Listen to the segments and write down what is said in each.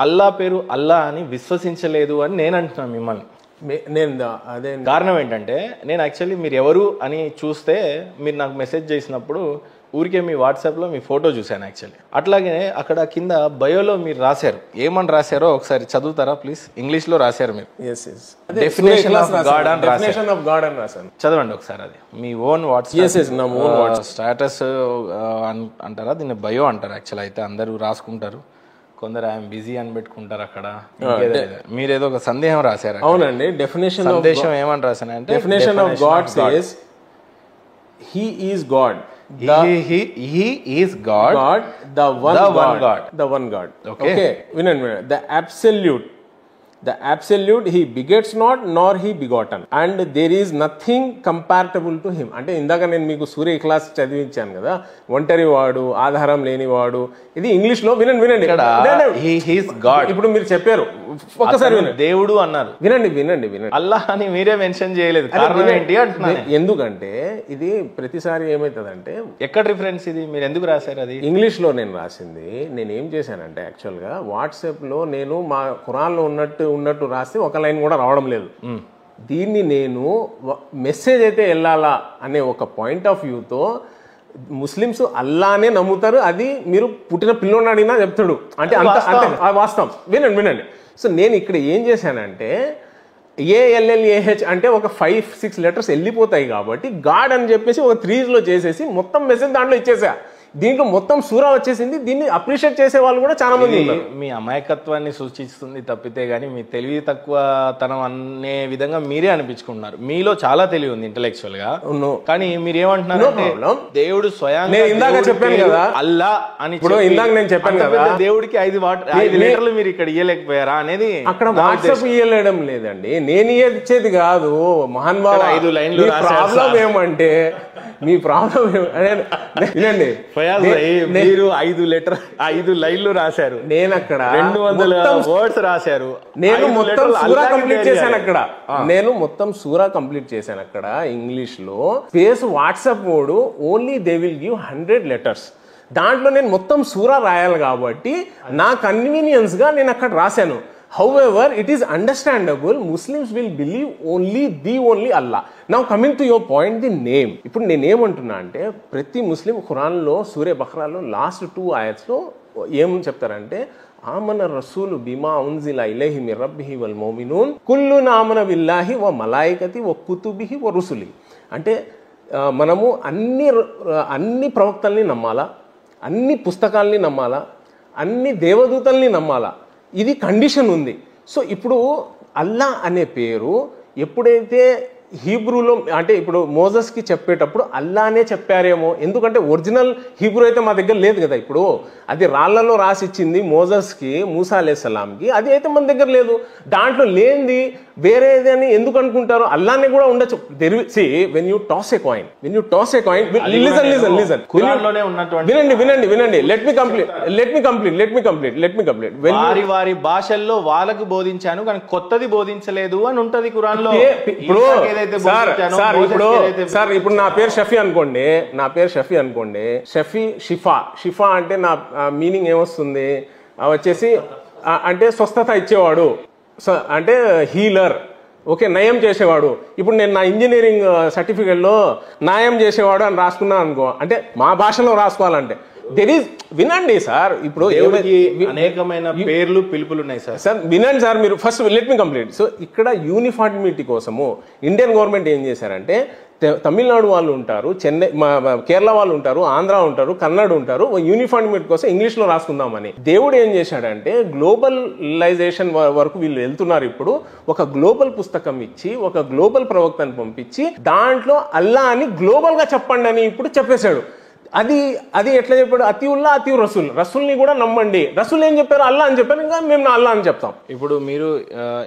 అల్లా పేరు అల్లా అని విశ్వసించలేదు అని నేను అంటున్నాను మిమ్మల్ని. అదే కారణం ఏంటంటే నేను యాక్చువల్లీ మీరు ఎవరు అని చూస్తే మీరు నాకు మెసేజ్ చేసినప్పుడు ఊరికే మీ వాట్సాప్లో మీ ఫోటో చూశాను యాక్చువల్లీ. అట్లాగే అక్కడ కింద బయోలో మీరు రాశారు, ఏమని రాశారో ఒకసారి చదువుతారా ప్లీజ్? ఇంగ్లీష్లో రాశారు మీరు, డెఫినేషన్ ఆఫ్ గాడ్ అని రాశారు. చదవండి ఒకసారి, అది మీ ఓన్ వాట్సాప్ స్టేటస్ అంటారా, దీన్ని బయో అంటారు యాక్చువల్. అయితే అందరూ రాసుకుంటారు, కొందరు ఐఎమ్ బిజీ అని పెట్టుకుంటారు అక్కడ. మీరేదో ఒక సందేహం రాశారు. అవునండి, డెఫినేషన్ సందేశం ఏమని రాశానంటే definition of God says he is God. He is God, the one God. Okay. Vinandi, the absolute, he begets not nor he begotten, and there is nothing comparable to him. అంటే ఇందాక నేను మీకు సూర్య class చదివించాను కదా, ఒంటరి వాడు, ఆధారం లేని వాడు. ఇది ఇంగ్లీష్ లో వినండి. he is God. ఇప్పుడు మీరు చెప్పారు, ఒక్కసారి వినండి. దేవుడు అన్నారు, వినండి. అల్లాహ్ అని మీరే మెన్షన్ చేయలేదు. కారణం ఏంటి అంటున్నాను. ఎందుకంటే ఇది ప్రతిసారి ఏమవుతుందంటే, ఎక్కడ రిఫరెన్స్ ఇది, మీరు ఎందుకు రాశారు? అది ఇంగ్లీష్ లో నేను రాసింది. నేను ఏం చేశానంటే యాక్చువల్ గా వాట్సాప్ లో నేను మా ఖురాన్ లో ఉన్నట్టు రాస్తే ఒక లైన్ కూడా రావడం లేదు. దీన్ని నేను మెసేజ్ అయితే వెళ్ళాలా అనే ఒక పాయింట్ ఆఫ్ వ్యూతో, ముస్లిమ్స్ అల్లానే నమ్ముతారు, అది మీరు పుట్టిన పిల్లోని అడిగినా చెప్తాడు, అంటే అంత వాస్తవం. వినండి. సో నేను ఇక్కడ ఏం చేశానంటే, ALLAH అంటే ఒక 5-6 లెటర్స్ వెళ్ళిపోతాయి కాబట్టి గాడ్ అని చెప్పేసి ఒక 3లో చేసేసి మొత్తం మెసేజ్ దాంట్లో ఇచ్చేసా. దీంట్లో మొత్తం సూరా వచ్చేసింది. దీన్ని అప్రిషియేట్ చేసే వాళ్ళు కూడా చాలా మంది ఉన్నారు. మీ అమాయకత్వాన్ని సూచిస్తుంది తప్పితే గానీ మీ తెలివి తక్కువ తనం అనే విధంగా మీరే అనిపించుకుంటున్నారు. మీలో చాలా తెలివి ఉంది ఇంటలెక్చువల్ గా, కానీ మీరేమంటున్నారు, దేవుడు స్వయం, నేను ఇందాక చెప్పాను కదా అల్లా అని. ఇప్పుడు ఇందాక నేను చెప్పాను కదా, దేవుడికి 5 లీటర్లు మీరు ఇక్కడ ఇయ్యలేకపోయారా అనేది. అక్కడ వాట్సాప్ ఇయ్యలేడం లేదండి, నేను ఇచ్చేది కాదు. మహాన్భావ 5 లైన్లు ప్రాబ్లం ఏమంటే, మీ ప్రాబ్లం వినండి, మీరు 5 లైన్లు రాశారు, నేను అక్కడ 200 వర్డ్స్ రాశారు. నేను మొత్తం సూరా కంప్లీట్ చేశాను అక్కడ ఇంగ్లీష్ లో. Space WhatsApp mode only they will give 100 letters. దాంట్లో నేను మొత్తం సూరా రాయాలి కాబట్టి నా కన్వీనియన్స్ గా నేను అక్కడ రాశాను. However, it is understandable Muslims will believe only Allah. Now coming to your point, the name. ఇప్పుడు నేనేమంటున్నా అంటే, ప్రతి ముస్లిం ఖురాన్లో సూరే బఖ్రాలో లాస్ట్ 2 ఆయత్స్లో ఏం చెప్తారంటే, ఆమన రసూలు బిమా ఉన్జిల ఇలైహి మిర్ రబ్బిహి వల్ ముమినూన్ కుల్లున ఆమన బిల్లాహి వ మలాయికతి వ కుతుబిహి వ రుసులి. అంటే మనము అన్ని ప్రవక్తల్ని నమ్మాలా, అన్ని పుస్తకాల్ని నమ్మాలా, అన్ని దేవదూతల్ని నమ్మాలా, ఇది కండిషన్ ఉంది. సో ఇప్పుడు అల్లా అనే పేరు ఎప్పుడైతే హీబ్రూలో, అంటే ఇప్పుడు మోజస్కి చెప్పేటప్పుడు అల్లానే చెప్పారేమో, ఎందుకంటే ఒరిజినల్ హీబ్రూ అయితే మా దగ్గర లేదు కదా. ఇప్పుడు అది రాళ్లలో రాసిచ్చింది మోజస్కి, మూసా అలైహిస్సలాంకి, అది అయితే మన దగ్గర లేదు. దాంట్లో లేనిది వేరేది అని ఎందుకు అనుకుంటారు? అల్లానే కూడా ఉండొచ్చు. When you toss A coin వినండి, లెట్ మీ కంప్లీట్. వారి భాషల్లో వాళ్ళకు బోధించాను కానీ కొత్తది బోధించలేదు అని ఉంటది ఖురాన్ లో. ఇప్పుడు నా పేరు షఫీ అనుకోండి, షిఫా అంటే నా మీనింగ్ ఏమొస్తుంది వచ్చేసి, అంటే స్వస్థత ఇచ్చేవాడు, అంటే హీలర్. ఓకే, నయం చేసేవాడు. ఇప్పుడు నేను నా ఇంజనీరింగ్ సర్టిఫికేట్లో నయం చేసేవాడు అని రాసుకున్నాను అనుకో, అంటే మా భాషలో రాసుకోవాలంటే వినండి సార్, ఇప్పుడు అనేకమైన పేర్లు పిలుపులు ఉన్నాయి సార్ వినండి సార్, మీరు first let me complete. So ఇక్కడ యూనిఫార్మిటీ కోసము ఇండియన్ గవర్నమెంట్ ఏం చేశారంటే, తమిళనాడు వాళ్ళు ఉంటారు, చెన్నై కేరళ వాళ్ళు ఉంటారు, ఆంధ్ర ఉంటారు, కన్నడ ఉంటారు, యూనిఫార్మిటీ కోసం ఇంగ్లీష్లో రాసుకుందామని. దేవుడు ఏం చేశాడంటే, గ్లోబలైజేషన్ వరకు వీళ్ళు వెళ్తున్నారు. ఇప్పుడు ఒక గ్లోబల్ పుస్తకం ఇచ్చి, ఒక గ్లోబల్ ప్రవక్తను పంపించి, దాంట్లో అల్లా అని గ్లోబల్ గా చెప్పండి అని ఇప్పుడు చెప్పేశాడు. అది ఎట్లా చెప్పాడు? అతివుల్లా అతివు రసూల్ని కూడా నమ్మండి. రసూల్ ఏం చెప్పారు? అల్లా అని చెప్పారు, ఇంకా మేము అల్లా అని చెప్తాం. ఇప్పుడు మీరు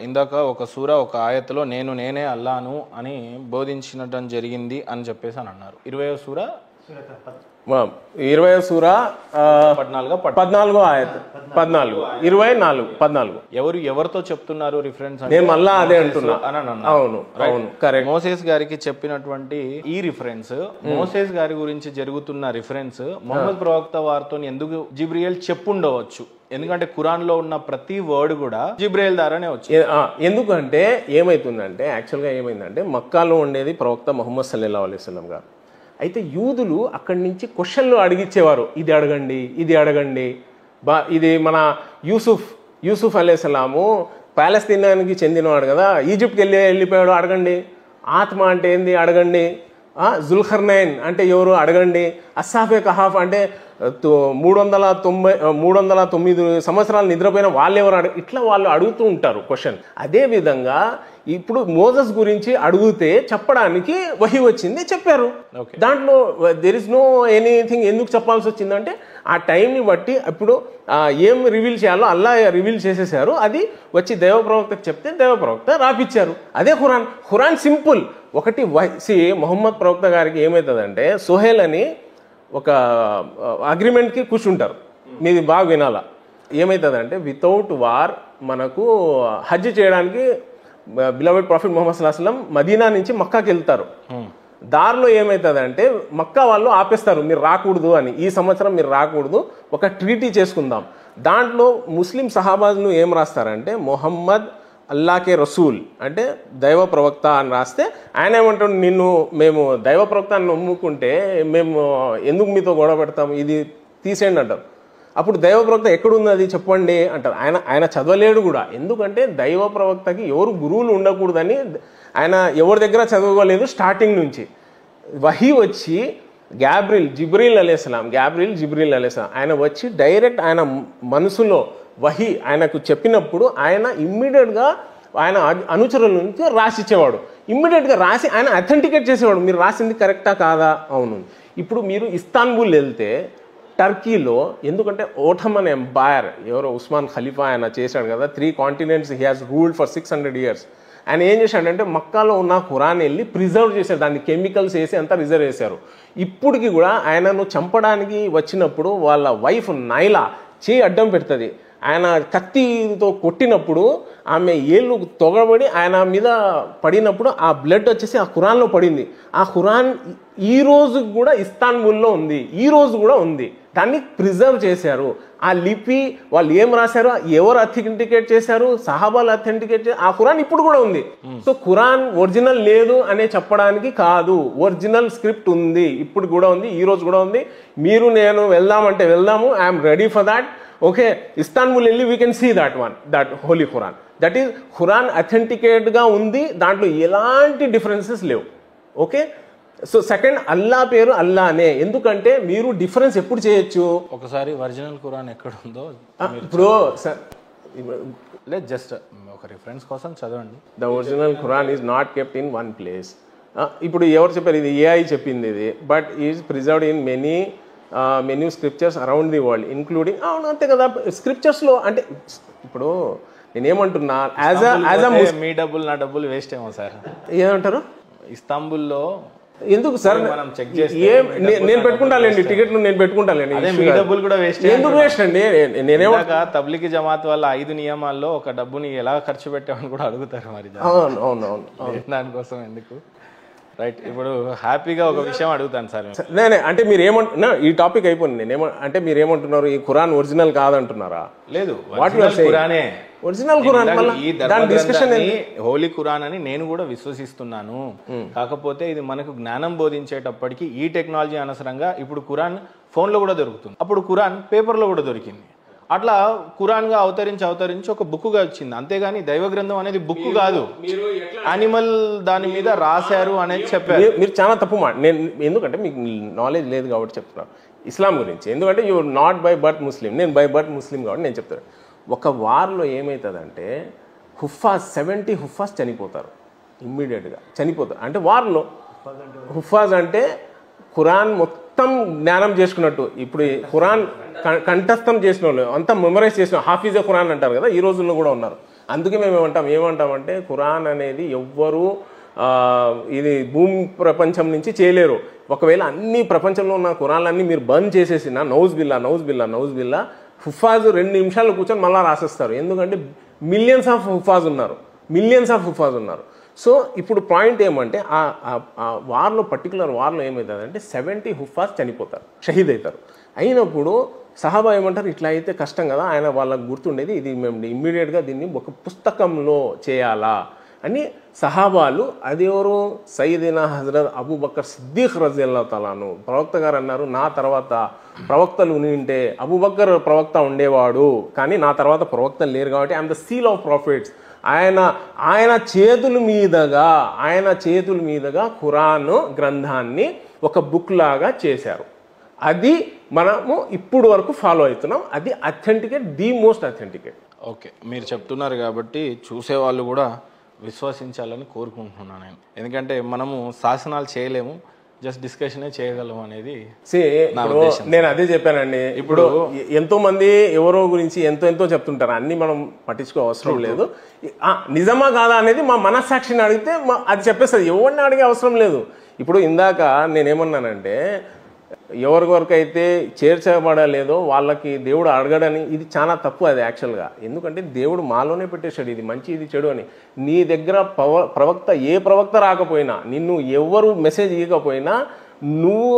ఇందాక ఒక సూరా ఒక ఆయతలో నేనే అల్లాను అని బోధించడం జరిగింది అని చెప్పేసి అని అన్నారు. 20వ సూరా 20వ సూరా 14వ ఆయత్ 14 ఎవరితో చెప్తున్నారు రిఫరెన్స్? నేను మళ్ళా అదే అంటున్నా. అవును కరెక్ట్. మోసెస్ గారికి చెప్పినటువంటి ఈ రిఫరెన్స్, మోసెస్ గారి గురించి జరుగుతున్న రిఫరెన్స్, మొహమ్మద్ ప్రవక్త వారితో ఎందుకు జిబ్రియల్ చెప్పుండవచ్చు ఎందుకంటే ఖురాన్లో ఉన్న ప్రతి వర్డ్ కూడా జిబ్రాయిల్ ద్వారానే వచ్చింది. ఎందుకంటే ఏమైతుందంటే యాక్చువల్గా ఏమైందంటే మక్కాలో ఉండేది ప్రవక్త ముహమ్మద్ సల్లల్లాహు అలైహి వసల్లం గారు. అయితే యూదులు అక్కడి నుంచి క్వశ్చన్లు అడిగిచ్చేవారు, ఇది అడగండి, ఇది అడగండి. ఇది మన యూసుఫ్ అలైహిస్సలాము పాలస్తీనానికి చెందినవాడు కదా, ఈజిప్ట్కి వెళ్ళిపోయాడు, అడగండి. ఆత్మ అంటే ఏంది అడగండి. జుల్ఖర్నైన్ అంటే ఎవరు అడగండి. అస్సాఫే కహాఫ్ అంటే 309 సంవత్సరాలు నిద్రపోయిన వాళ్ళు ఎవరు ఇట్లా వాళ్ళు అడుగుతూ ఉంటారు క్వశ్చన్. అదేవిధంగా ఇప్పుడు మోజస్ గురించి అడిగితే చెప్పడానికి వహీ వచ్చింది, చెప్పారు. దాంట్లో దెర్ ఇస్ నో ఎనీథింగ్. ఎందుకు చెప్పాల్సి వచ్చిందంటే ఆ టైంని బట్టి ఇప్పుడు ఏం రివీల్ చేయాలో అల్లా రివీల్ చేసేసారు. అది వచ్చి దైవ ప్రవక్తకు చెప్తే దైవ ప్రవక్త రాపిచ్చారు. అదే ఖురాన్ సింపుల్. ఒకటి మొహమ్మద్ ప్రవక్త గారికి ఏమవుతుందంటే సోహెల్ అని ఒక అగ్రిమెంట్కి కూర్చుంటారు. మీది బాగా వినాలా. ఏమవుతుందంటే వితౌట్ వార్ మనకు హజ్ చేయడానికి బిలవెడ్ ప్రాఫిట్ ముహమ్మద్ సల్లల్లాహు అలైహి వసల్లం మదీనా నుంచి మక్కాకి వెళ్తారు. దారిలో ఏమవుతుందంటే మక్కా వాళ్ళు ఆపేస్తారు, మీరు రాకూడదు అని. ఈ సంవత్సరం మీరు రాకూడదు, ఒక ట్రీటీ చేసుకుందాం. దాంట్లో ముస్లిం సహాబాజులు ఏం రాస్తారంటే మొహమ్మద్ అల్లాకే రసూల్ అంటే దైవ ప్రవక్త అని రాస్తే ఆయన ఏమంటాడు, మేము దైవ ప్రవక్త అని నమ్ముకుంటే మేము ఎందుకు మీతో గొడవ పెడతాం, ఇది తీసేయండి అంటారు. అప్పుడు దైవ ప్రవక్త ఎక్కడుంది అది చెప్పండి అంటారు. ఆయన చదవలేడు కూడా. ఎందుకంటే దైవ ప్రవక్తకి ఎవరు గురువులు ఉండకూడదని ఆయన ఎవరి దగ్గర చదవలేదు స్టార్టింగ్ నుంచి. వహీ వచ్చి జిబ్రీల్ అలైహిస్సలాం ఆయన వచ్చి డైరెక్ట్ ఆయన మనసులో వహీ ఆయనకు చెప్పినప్పుడు ఆయన ఇమ్మీడియట్గా ఆయన అనుచరుల నుంచి రాసిచ్చేవాడు. ఇమ్మీడియట్గా రాసి ఆయన అథెంటికేట్ చేసేవాడు, మీరు రాసింది కరెక్టా కాదా. అవును. ఇప్పుడు మీరు ఇస్తాన్బుల్ వెళ్తే టర్కీలో, ఎందుకంటే ఓటమన్ ఎంపైర్ ఎవరో ఉస్మాన్ ఖలీఫా ఆయన చేశాడు కదా, 3 continents he has ruled for 600 years. ఆయన ఏం చేశాడంటే మక్కాలో ఉన్న ఖురాన్ వెళ్ళి ప్రిజర్వ్ చేశారు, దాన్ని కెమికల్స్ వేసి అంతా రిజర్వ్ చేశారు. ఇప్పటికి కూడా ఆయనను చంపడానికి వచ్చినప్పుడు వాళ్ళ వైఫ్ నైలా చేయి అడ్డం పెడుతుంది. ఆయన కత్తితో కొట్టినప్పుడు ఆమె ఏళ్ళు తొగబడి ఆయన మీద పడినప్పుడు ఆ బ్లడ్ వచ్చేసి ఆ ఖురాన్లో పడింది. ఆ ఖురాన్ ఈ రోజు కూడా ఇస్తాన్బుల్లో ఉంది, ఈ రోజు కూడా ఉంది. దాన్ని ప్రిజర్వ్ చేశారు. ఆ లిపి వాళ్ళు ఏం రాశారో, ఎవరు అథెంటికేట్ చేశారు, సహాబాలు అథెంటికేట్ చేశారు. ఆ ఖురాన్ ఇప్పుడు కూడా ఉంది. సో ఖురాన్ ఒరిజినల్ లేదు అనే చెప్పడానికి కాదు, ఒరిజినల్ స్క్రిప్ట్ ఉంది, ఇప్పుడు కూడా ఉంది, ఈ రోజు కూడా ఉంది. మీరు నేను వెళ్దామంటే వెళ్దాము, I'm ready for that. Okay, Istanbul వెళ్ళి we can see that holy Quran. That is Quran అథెంటికేట్గా ఉంది, దాంట్లో ఎలాంటి డిఫరెన్సెస్ లేవు. ఓకే, సో సెకండ్ అల్లా పేరు అల్లానే. ఎందుకంటే మీరు డిఫరెన్స్ ఎప్పుడు చేయొచ్చు, ఒకసారి ఒరిజినల్ ఖురాన్ ఎక్కడ ఉందో ఇప్పుడు లేదు, జస్ట్ ఒక రిఫరెన్స్ కోసం చదవండి. The original Quran is not kept in one place. ఇప్పుడు ఎవరు చెప్పారు, ఇది ఏఐ చెప్పింది ఇది, but is preserved in many scriptures around the world including. అవును, అంతే కదా. స్క్రిప్చర్స్లో అంటే ఇప్పుడు నేనేమంటున్నా, మీ డబ్బులు నా డబ్బులు వేస్ట్ ఏమో సార్. ఏమంటారు ఇస్తాంబుల్లో ఎందుకు సార్, మనం చెక్ చేస్తే నేను పెట్టుకుంటానండి టికెట్లు, నేను పెట్టుకుంటానండి. మీ డబ్బులు కూడా వేస్ట్. ఎందుకు వేస్ట్ అండి? నేనేమో తబ్లిగీ జమాత్ వల్ల 5 నియమాల్లో ఒక డబ్బుని ఎలా ఖర్చు పెట్టామని కూడా అడుగుతారు మరి. అవును, దానికోసం ఎందుకు? రైట్, ఇప్పుడు హ్యాపీగా ఒక విషయం అడుగుతాను సార్. నేనే అంటే మీరు ఏమంటున్నా, ఈ టాపిక్ అయిపోయింది. అంటే మీరు ఏమంటున్నారు, ఈ ఖురాన్ ఒరిజినల్ కాదంటున్నారా? లేదు, ఖురానే ఒరిజినల్ ఖురాన్. హోలీ ఖురాన్ అని నేను కూడా విశ్వసిస్తున్నాను. కాకపోతే ఇది మనకు జ్ఞానం బోధించేటప్పటికి ఈ టెక్నాలజీ అనవసరంగా ఇప్పుడు ఖురాన్ ఫోన్లో కూడా దొరుకుతుంది, అప్పుడు ఖురాన్ పేపర్లో కూడా దొరికింది. అట్లా ఖురాన్గా అవతరించి ఒక బుక్గా వచ్చింది. అంతేగాని దైవ గ్రంథం అనేది బుక్ కాదు, యానిమల్ దాని మీద రాశారు అనేది చెప్పారు. మీరు చాలా తప్పు మాట. ఎందుకంటే మీకు నాలెడ్జ్ లేదు కాబట్టి చెప్తున్నాను ఇస్లాం గురించి. ఎందుకంటే యూ నాట్ బై బర్త్ ముస్లిం, నేను బై బర్త్ ముస్లిం కాబట్టి నేను చెప్తాను. ఒక వార్లో ఏమవుతుందంటే 70 హుఫాజ్ చనిపోతారు, ఇమ్మీడియట్గా చనిపోతారు. అంటే వార్లో హుఫాజ్ అంటే ఖురాన్ మొత్తం జ్ఞానం చేసుకున్నట్టు. ఇప్పుడు ఖురాన్ కంఠస్థం చేసిన వాళ్ళు అంతా మెమరైజ్ చేసిన హాఫీజే ఖురాన్ అంటారు కదా, ఈ రోజుల్లో కూడా ఉన్నారు. అందుకే మేము ఏమంటామంటే ఖురాన్ అనేది ఎవ్వరూ ఇది భూమి ప్రపంచం నుంచి చేయలేరు. ఒకవేళ అన్ని ప్రపంచంలో ఉన్న ఖురాన్లన్నీ మీరు బంద్ చేసేసిన నౌజ్ బిల్లా హుఫాజ్ 2 నిమిషాలు కూర్చొని మళ్ళీ రాసేస్తారు. ఎందుకంటే మిలియన్స్ ఆఫ్ హుఫాజ్ ఉన్నారు. సో ఇప్పుడు పాయింట్ ఏమంటే ఆ వార్లో పర్టికులర్ వార్లో ఏమవుతుందంటే 70 హుఫాజ్ చనిపోతారు, షహీద్ అవుతారు. అయినప్పుడు సహాబా ఏమంటారు, ఇట్లా అయితే కష్టం కదా, ఆయన వాళ్ళకు గుర్తుండేది ఇది, మేము ఇమ్మీడియట్గా దీన్ని ఒక పుస్తకంలో చేయాలా అని సహాబాలు, అది ఎవరు, సయ్యదినా హజరత్ అబూబకర్ సిద్దీక్ రజియల్లాహు తఆలాను ప్రవక్త గారు అన్నారు, నా తర్వాత ప్రవక్తలు ఉంటే అబూబకర్ ప్రవక్త ఉండేవాడు, కానీ నా తర్వాత ప్రవక్తలు లేరు కాబట్టి I'm the seal of profits. ఆయన చేతుల మీదుగా ఖురాన్ గ్రంథాన్ని ఒక బుక్ లాగా చేశారు. అది మనము ఇప్పుడు వరకు ఫాలో అవుతున్నాం. అది authenticate, the most authenticate. Okay, మీరు చెప్తున్నారు కాబట్టి చూసేవాళ్ళు కూడా విశ్వసించాలని కోరుకుంటున్నాను నేను. ఎందుకంటే మనము శాసనాలు చేయలేము, జస్ట్ డిస్కషనే చేయగలం అనేది నేను అదే చెప్పానండి. ఇప్పుడు ఎంతో మంది ఎవరో గురించి ఎంతో చెప్తుంటారు, అన్ని మనం పట్టించుకో అవసరం లేదు. నిజమా కాదా అనేది మా మనస్సాక్షిని అడిగితే అది చెప్పేస్తుంది, ఎవరిని అడిగే అవసరం లేదు. ఇప్పుడు ఇందాక నేనేమన్నానంటే, ఎవరికొరకైతే చేర్చబడలేదో వాళ్ళకి దేవుడు అడగడని, ఇది చాలా తప్పు అది యాక్చువల్గా. ఎందుకంటే దేవుడు మాలోనే పెట్టేశాడు ఇది మంచి ఇది చెడు అని. నీ దగ్గర ప్రవక్త ఏ ప్రవక్త రాకపోయినా, నిన్ను ఎవరు మెసేజ్ ఇవ్వకపోయినా నువ్వు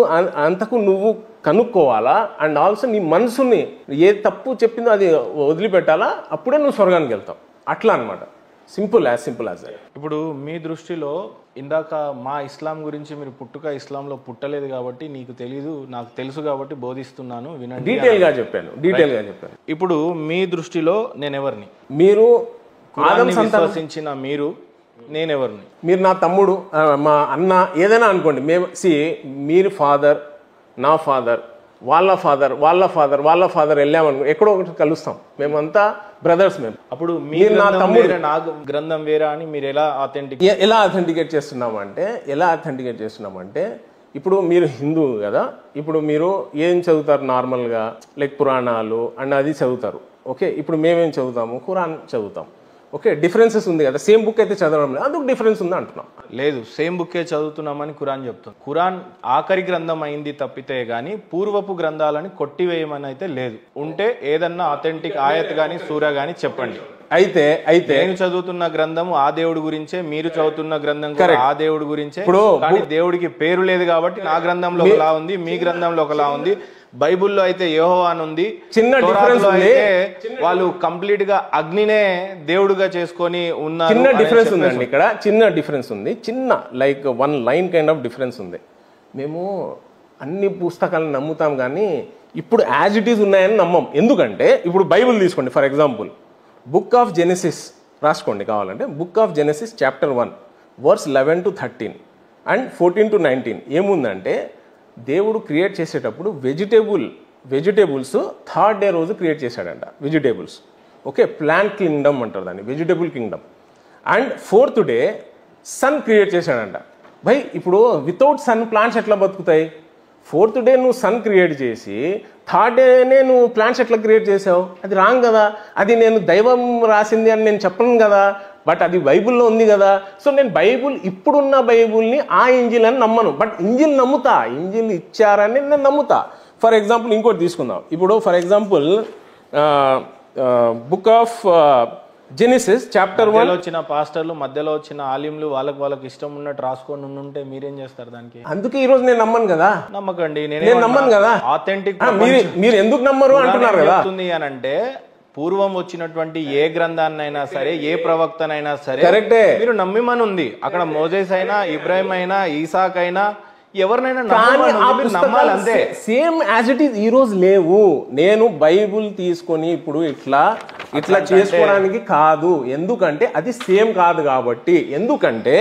అంతకు నువ్వు కనుక్కోవాలా. అండ్ ఆల్సో నీ మనసుని ఏ తప్పు చెప్పిందో అది వదిలిపెట్టాలా, అప్పుడే నువ్వు స్వర్గానికి వెళ్తావు. అట్లా అనమాట. Simple as that. ఇప్పుడు మీ దృష్టిలో ఇందాక మా ఇస్లాం గురించి, మీరు పుట్టుక ఇస్లాంలో పుట్టలేదు కాబట్టి నీకు తెలీదు, నాకు తెలుసు కాబట్టి బోధిస్తున్నాను వినండి, డీటెయిల్గా చెప్పాను. ఇప్పుడు మీ దృష్టిలో నేనెవరిని? మీరు విశ్వసించిన మీరు, నేనెవరిని? మీరు నా తమ్ముడు, మా అన్న, ఏదైనా అనుకోండి. మీరు ఫాదర్, నా ఫాదర్, వాళ్ళ ఫాదర్ వెళ్ళామనుకో, ఎక్కడో ఒకటి కలుస్తాం. మేమంతా బ్రదర్స్. మేము అప్పుడు మీరు నా తమ్ముడు, నాకు గ్రంథం వేరా అని మీరు ఎలా అథెంటికేట్ చేస్తున్నామంటే ఇప్పుడు మీరు హిందూ కదా, ఇప్పుడు మీరు ఏం చదువుతారు నార్మల్గా, లైక్ పురాణాలు అండ్ అది చదువుతారు. ఓకే, ఇప్పుడు మేమేం చదువుతాము, ఖురాన్ చదువుతాం. ఓకే, డిఫరెన్సెస్ ఉంది కదా, సేమ్ బుక్ అయితే చదవడం లేదు, అందుకు డిఫరెన్స్ ఉంది అంటున్నాం. లేదు, సేమ్ బుక్కే చదువుతున్నామని ఖురాన్ చెప్తుంది. ఖురాన్ ఆఖరి గ్రంథం అయింది తప్పితే గానీ పూర్వపు గ్రంథాలని కొట్టివేయమని అయితే లేదు. ఉంటే ఏదన్నా అథెంటిక్ ఆయత్ గానీ సూరా గానీ చెప్పండి. అయితే నేను చదువుతున్న గ్రంథము ఆ దేవుడి గురించే, మీరు చదువుతున్న గ్రంథం ఆ దేవుడి గురించే. కానీ దేవుడికి పేరు లేదు కాబట్టి నా గ్రంథంలో ఒకలా ఉంది, మీ గ్రంథంలో ఒకలా ఉంది. బైబుల్లో అయితే యెహోవా అని ఉంది. చిన్న డిఫరెన్స్ ఉంది. వాళ్ళు కంప్లీట్ గా అగ్నినే దేవుడుగా చేసుకొని ఉన్నారు. చిన్న డిఫరెన్స్ ఉందండి ఇక్కడ, చిన్న డిఫరెన్స్ ఉంది, చిన్న like 1 line kind of difference ఉంది. మేము అన్ని పుస్తకాలను నమ్ముతాం కానీ ఇప్పుడు యాజ్ ఇట్ ఈజ్ ఉన్నాయని నమ్మం. ఎందుకంటే ఇప్పుడు బైబుల్ తీసుకోండి, for example book of Genesis రాసుకోండి కావాలంటే. Book of Genesis chapter 1 verse 11 to 13 and 14 to 19 ఏముందంటే, దేవుడు క్రియేట్ చేసేటప్పుడు వెజిటేబుల్స్ 3rd డే రోజు క్రియేట్ చేశాడంట. వెజిటేబుల్స్, ఓకే, ప్లాంట్ కింగ్డమ్ అంటారు దాన్ని, vegetable kingdom. And 4th day sun create చేశాడంట. భయ్ ఇప్పుడు వితౌట్ సన్ ప్లాంట్స్ ఎట్లా బతుకుతాయి? 4th డే నువ్వు సన్ క్రియేట్ చేసి 3rd డేనే నువ్వు ప్లాంట్స్ ఎట్లా క్రియేట్ చేసావు? అది రాంగ్ కదా. అది నేను దైవం రాసింది అని నేను చెప్పను కదా, బట్ అది బైబుల్లో ఉంది కదా. సో నేను ఇప్పుడున్న బైబుల్ని ఆ ఇంజిల్ అని నమ్మను, బట్ ఇంజిల్ నమ్ముతా. ఇంజిల్ ఇచ్చారని నేను నమ్ముతా. ఫర్ ఎగ్జాంపుల్ ఇంకోటి తీసుకుందాం. ఇప్పుడు for example book of Genesis chapter 1 వచ్చిన పాస్టర్లు, మధ్యలో వచ్చిన ఆలింలు వాళ్ళకి ఇష్టం ఉన్నట్టు రాసుకొని ఉంటే మీరేం చేస్తారు దానికి? అందుకే ఈ రోజు నేను నమ్మను కదా. నమ్మకండి, నేను నమ్మను కదా. ఆథెంటిక్ మీరు ఎందుకు నమ్మరు అంటున్నారు కదా. అంటే పూర్వం వచ్చినటువంటి ఏ గ్రంథాన్నైనా సరే, ఏ ప్రవక్తనైనా సరే కరెక్టే మీరు నమ్మిమని ఉంది. అక్కడ మోజేస్ అయినా, ఇబ్రాహిం అయినా, ఇసాక్ అయినా, ఎవరినైనా నమ్మాలి అంతే. సేమ్ యాజ్ ఇట్ ఈస్ ఈ రోజు లేవు. నేను బైబుల్ తీసుకొని ఇప్పుడు ఇట్లా చేసుకోవడానికి కాదు, ఎందుకంటే అది సేమ్ కాదు కాబట్టి. ఎందుకంటే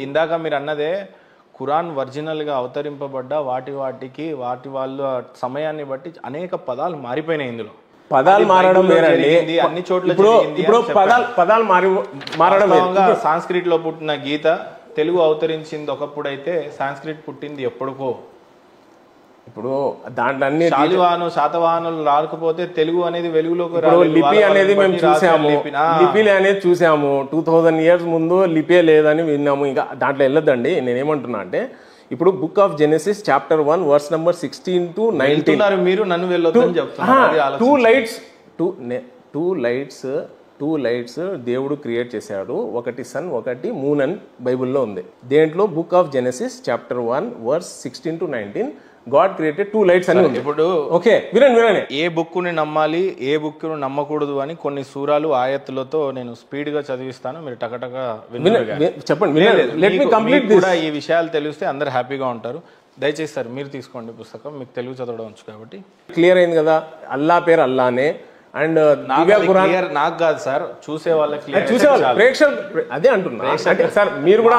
ఇందాక మీరు అన్నదే ఖురాన్ ఒరిజినల్ గా అవతరింపబడ్డ వాటి వాళ్ళ సమయాన్ని బట్టి అనేక పదాలు మారిపోయినాయి. ఇందులో పదాలు మారడం వేరండి, అన్ని చోట్ల. ఇప్పుడు పదాలు మారడం. సాంస్క్రిట్ లో పుట్టిన గీత తెలుగు అవతరించింది ఒకప్పుడు, అయితే సాంస్క్రిట్ పుట్టింది ఎప్పటికో. ఇప్పుడు దాంట్లో అన్ని శాతవాహనులు రాకపోతే తెలుగు అనేది వెలుగులోకి లిపి అనేది మేము చూసాము. లిపి అనేది చూసాము. 2000 years ముందు లిపే లేదని విన్నాము. ఇంకా దాంట్లో వెళ్ళొద్దండి. నేనేమంటున్నా అంటే, ఇప్పుడు book of Genesis chapter 1 verse number 16 to 19 మీరు నన్ను వెళ్ళొద్దని చెప్తున్నారు. 2 lights 2 లైట్స్ దేవుడు క్రియేట్ చేశాడు, ఒకటి సన్ ఒకటి మూన్ అని బైబిల్లో ఉంది. దేంట్లో book of Genesis chapter 1 verse 16 to 19 God created 2 lights అని ఉంది. ఇప్పుడు ఓకే వినండి. ఏ బుక్ని నమ్మాలి ఏ బుక్ను నమ్మకూడదు అని కొన్ని సూరాలు ఆయత్తులతో నేను స్పీడ్ గా చదివిస్తాను, మీరు టకటక చెప్పండి. లెట్ మీ కంప్లీట్ కూడా ఈ విషయాలు తెలిస్తే అందరు హ్యాపీగా ఉంటారు. దయచేసి సార్ మీరు తీసుకోండి పుస్తకం, మీకు తెలుగు చదవడం వచ్చు కాబట్టి. క్లియర్ అయింది కదా, అల్లా పేరు అల్లానే. అండ్ నాకు కాదు సార్, చూసే వాళ్ళకి ప్రేక్షకులు అదే అంటున్నా. అంటే సార్ మీరు కూడా